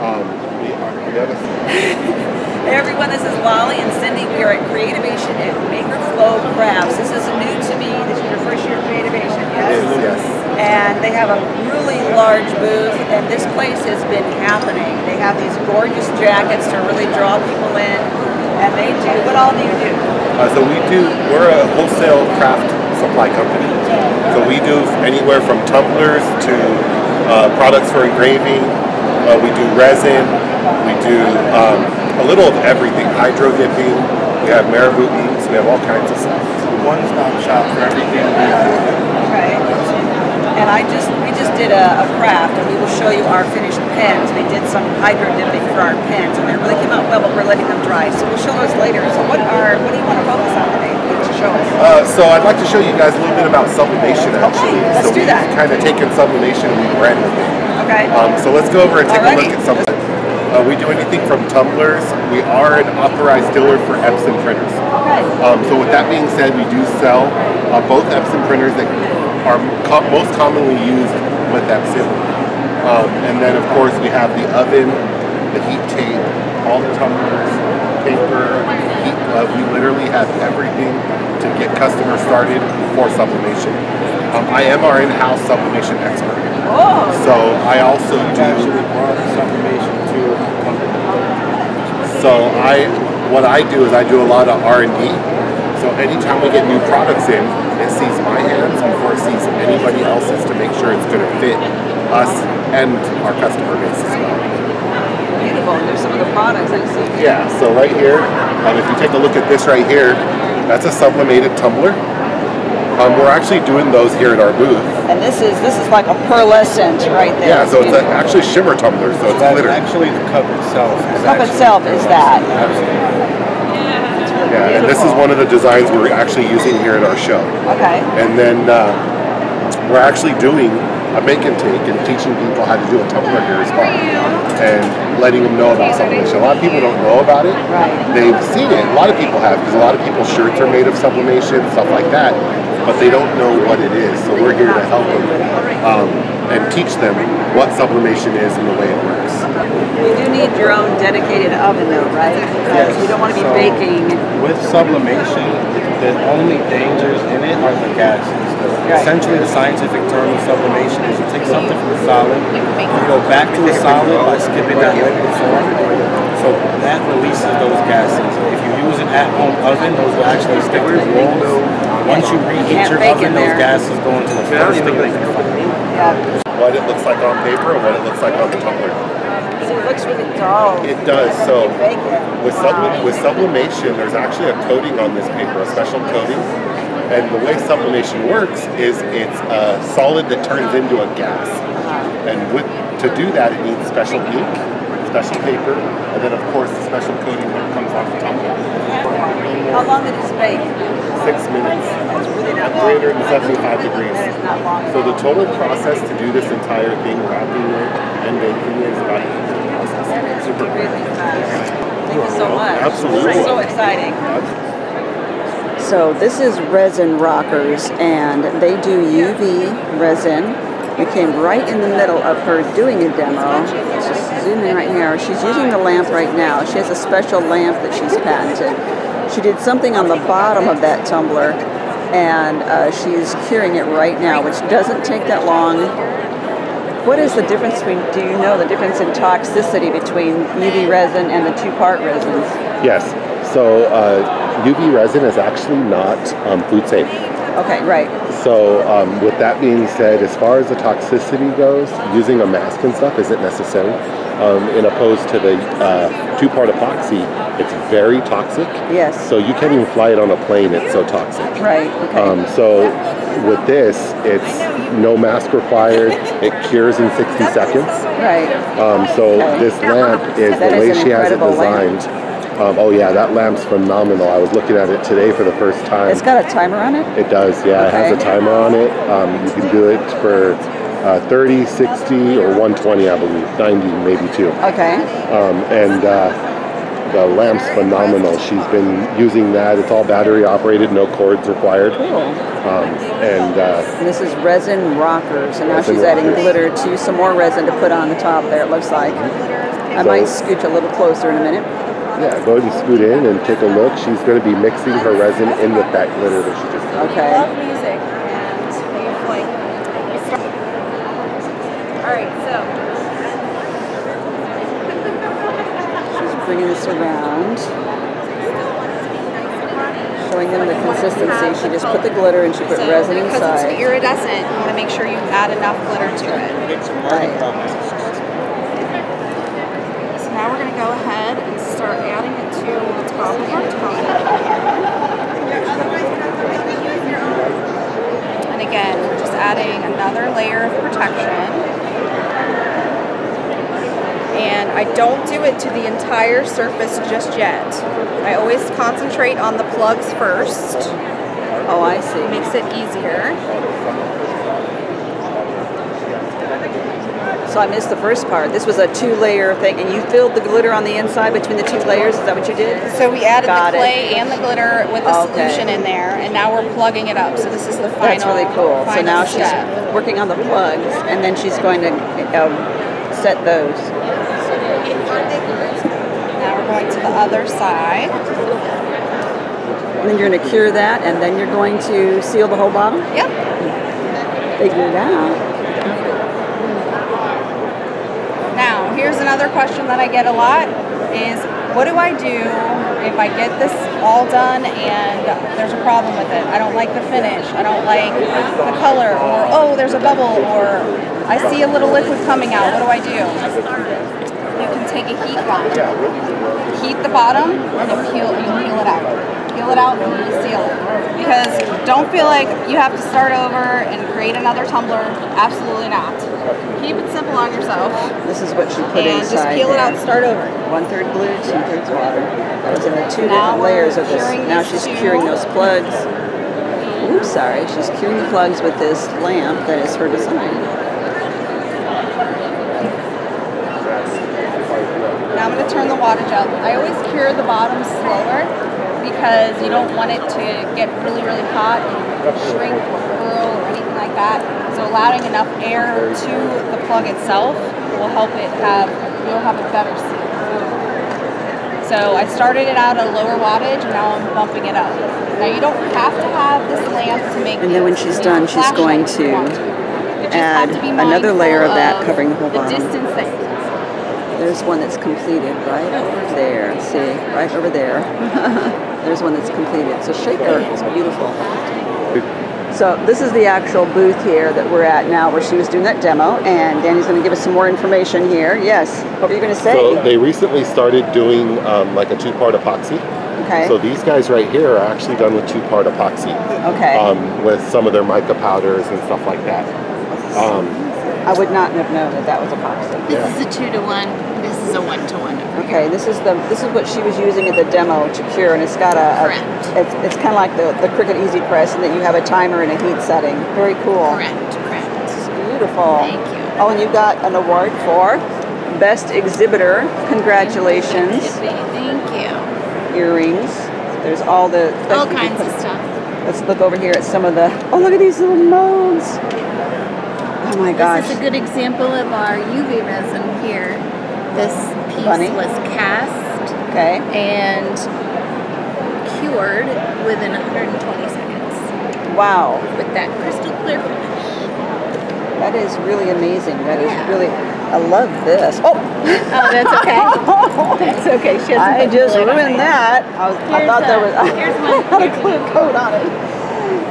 Hey everyone, this is Lolly and Cindy. We are at Creativation at MakerFlo Crafts. This is new to me. This is your first year of Creativation, yes? It is, yes. And they have a really large booth, and this place has been happening. They have these gorgeous jackets to really draw people in, and they do. What all do you do? We're a wholesale craft supply company. So we do anywhere from tumblers to products for engraving. We do resin. We do a little of everything. Hydro dipping. We have marabouts. We have all kinds of stuff. One-stop shop for everything. Right. And we just did a craft, and we will show you our finished pens. We did some hydro dipping for our pens, and they really came out well, but we're letting them dry. So we'll show those later. So what do you want to focus on today? To show us. So I'd like to show you guys a little bit about sublimation, actually. Okay, let's do that. We've kind of taken sublimation and we've ran with it. Okay. So let's go over and take a look at something. We do anything from tumblers. We are an authorized dealer for Epson printers. Okay. So with that being said, we do sell both Epson printers that are most commonly used with Epson. And then of course we have the oven, the heat tape, all the tumblers, paper, heat glove. We literally have everything to get customers started for sublimation. I am our in-house sublimation expert. Oh. So I also do sublimation to a company. So what I do is I do a lot of R&D. So anytime we get new products in, it sees my hands before it sees anybody else's to make sure it's going to fit us and our customer base as well. Beautiful. There's some of the products I see. Yeah, so right here, if you take a look at this right here, that's a sublimated tumbler. We're actually doing those here at our booth. And this is like a pearlescent right there. Yeah, so it's actually shimmer tumbler, so it's glitter. Actually the cup itself. The cup itself is that. Absolutely. Yeah, and this is one of the designs we're actually using here at our show. Okay. And then we're actually doing a make and take and teaching people how to do a tumbler here as well. And letting them know about sublimation. A lot of people don't know about it. Right. They've seen it. A lot of people have, because a lot of people's shirts are made of sublimation, stuff like that. But they don't know what it is. So we're here to help them and teach them what sublimation is and the way it works. You do need your own dedicated oven though, right? Yes. You don't want to be baking. With sublimation, the only dangers in it are the gases. Essentially, the scientific term of sublimation is you take something from a solid, you go back to a solid by skipping that liquid form. So that releases those gases. If you use an at-home oven, those will actually stick to the walls. Once you reheat your oven, those gases go into the first thing that you find. What it looks like on paper and what it looks like on the tumbler. So it looks really dull. It does. So with Wow. sublimation, there's actually a coating on this paper, a special coating. And the way sublimation works is it's a solid that turns into a gas. And to do that, it needs special ink, special paper, and then of course the special coating that comes off the tumbler. How long did this bake? 6 minutes. It's really not At long. 375 degrees. That is not long. So the total process to do this entire thing, wrapping it and baking it, is about a 8-minute process. Super quick. Really fast. Thank you so much. Absolutely. This is so exciting. So this is Resin Rockers, and they do UV resin. We came right in the middle of her doing a demo. Let's just zoom in right here. She's using the lamp right now. She has a special lamp that she's patented. She did something on the bottom of that tumbler, and she's curing it right now, which doesn't take that long. What is the difference between, do you know the difference in toxicity between UV resin and the two-part resins? Yes. So UV resin is actually not food safe. Okay, right. So with that being said, as far as the toxicity goes, using a mask and stuff isn't necessary. In opposed to the two-part epoxy, it's very toxic. Yes. So you can't even fly it on a plane, it's so toxic. Right, okay. So with this, it's no mask required. It cures in 60 seconds. Right. So this lamp is the way she has it designed. Oh yeah, that lamp's phenomenal. I was looking at it today for the first time. It's got a timer on it? It does, yeah. Okay. It has a timer on it. You can do it for 30, 60, or 120, I believe. 90, maybe too. Okay. And the lamp's phenomenal. She's been using that. It's all battery operated, no cords required. Cool. And this is Resin Rockers, and now Resin she's adding Rockers. glitter to some more resin to put on the top there, it looks like. I might scooch a little closer in a minute. Yeah, go ahead and scoot in and take a look. She's going to be mixing her resin in with that glitter that she just did. Okay. I love music, and we've like. All right, so She's bringing this around, showing them the consistency. She just put the glitter and she put resin because inside. it's iridescent, you want to make sure you add enough glitter to it. Right. So now we're going to go ahead and start adding it to the top of our tub. And again, we're just adding another layer of protection. And I don't do it to the entire surface just yet. I always concentrate on the plugs first. Oh, I see. Makes it easier. So I missed the first part. This was a 2-layer thing, and you filled the glitter on the inside between the 2 layers. Is that what you did? So we added Got the clay it. and the glitter with the solution in there, and now we're plugging it up. So this is the final. That's really cool. So now she's step. working on the plugs, and then she's going to set those. Now we're going to the other side. And then you're going to cure that, and then you're going to seal the whole bottom? Yep. Figure it out. Now, here's another question that I get a lot is, what do I do if I get this all done and there's a problem with it? I don't like the finish, I don't like the color, or oh, there's a bubble, or I see a little liquid coming out. What do I do? You can take a heat gun, heat the bottom, and peel it out. Peel it out and you seal it. Because don't feel like you have to start over and create another tumbler. Absolutely not. Keep it simple on yourself. This is what she put and inside. Just peel it out and start over. 1/3 glue, 2/3 water. That was in the 2 different layers of this. Now she's curing those plugs. Oops, sorry. She's curing the plugs with this lamp that is her design. Now I'm going to turn the wattage up. I always cure the bottom slower because you don't want it to get really, really hot and shrink or curl or anything like that. So allowing enough air to the plug itself will help it you'll have a better seal. So I started it out at a lower wattage and now I'm bumping it up. Now you don't have to have this lamp to make And then when she's done, she's going to add another layer of that covering the whole bottom. The distance that There's one that's completed right over there. See, right over there. There's one that's completed. It's a shaker. It's beautiful. So this is the actual booth here that we're at now where she was doing that demo, and Danny's going to give us some more information here. Yes, what were you going to say? So they recently started doing like a 2-part epoxy. Okay. So these guys right here are actually done with 2-part epoxy. Okay. With some of their mica powders and stuff like that. I would not have known that was epoxy. This is a 2-to-1. This is a 1-to-1. Okay, this is what she was using at the demo to cure, and it's got it's kind of like the Cricut Easy Press, and that you have a timer and a heat setting. Very cool. Correct. It's beautiful. Thank you. Oh, and you got an award for Best Exhibitor. Congratulations. Thank you. Earrings. There's all kinds of stuff. Let's look over here at some of the. Oh, look at these little molds. Oh my gosh. This is a good example of our UV resin here. This piece was cast and cured within 120 seconds. Wow. With that crystal clear finish. That is really amazing. That is really, I love this. Oh! That's okay. That's okay. She I just ruined that. I thought there was, here's one. had a clear coat on it.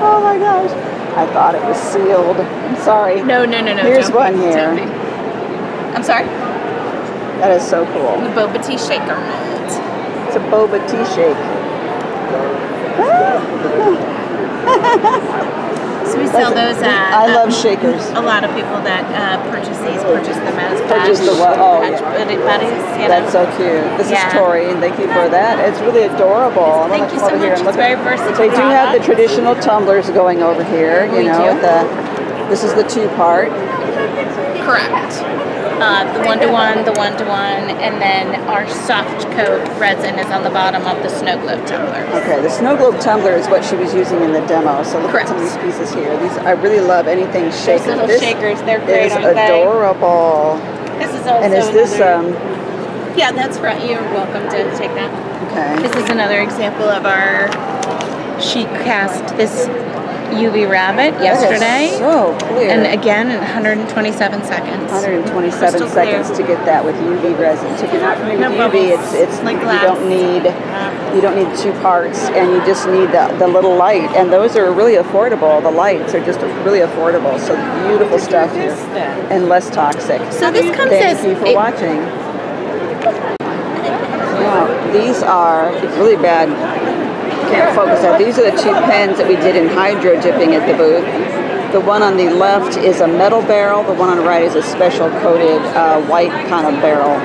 Oh my gosh. I thought it was sealed. I'm sorry. No. Here's one here. I'm sorry? That is so cool. The boba tea shaker mold. It's a boba tea shake. So we sell those at. I love shakers. A lot of people that purchase these purchase them as Purchase the what? Oh, yeah. buddies. That's so cute. This is Tori, and thank you for that. It's really adorable. Thank you so much. It's very versatile. They do have the traditional tumblers going over here. You know, this is the 2-part. Correct. The 1-to-1, the 1-to-1, and then our soft coat resin is on the bottom of the snow globe tumbler. Okay, the snow globe tumbler is what she was using in the demo. So look at some of these pieces here. These I really love anything shaker. These little shakers, they're great, is aren't they? adorable. This is also and is this Yeah, that's right. You're welcome to take that. Okay. This is another example of our, she cast this UV rabbit yesterday. So clear. And again, in 127 seconds. 127 seconds to get that with UV resin. So if you're not familiar with UV, it's like you don't need 2 parts, and you just need the little light. And those are really affordable. The lights are just really affordable. So beautiful stuff here, and less toxic. So this comes Thank you for watching. Now, these are really bad. Can't focus that. These are the 2 pens that we did in hydro dipping at the booth. The one on the left is a metal barrel. The one on the right is a special coated white kind of barrel.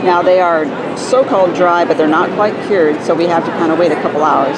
Now they are so-called dry, but they're not quite cured, so we have to kind of wait a couple hours.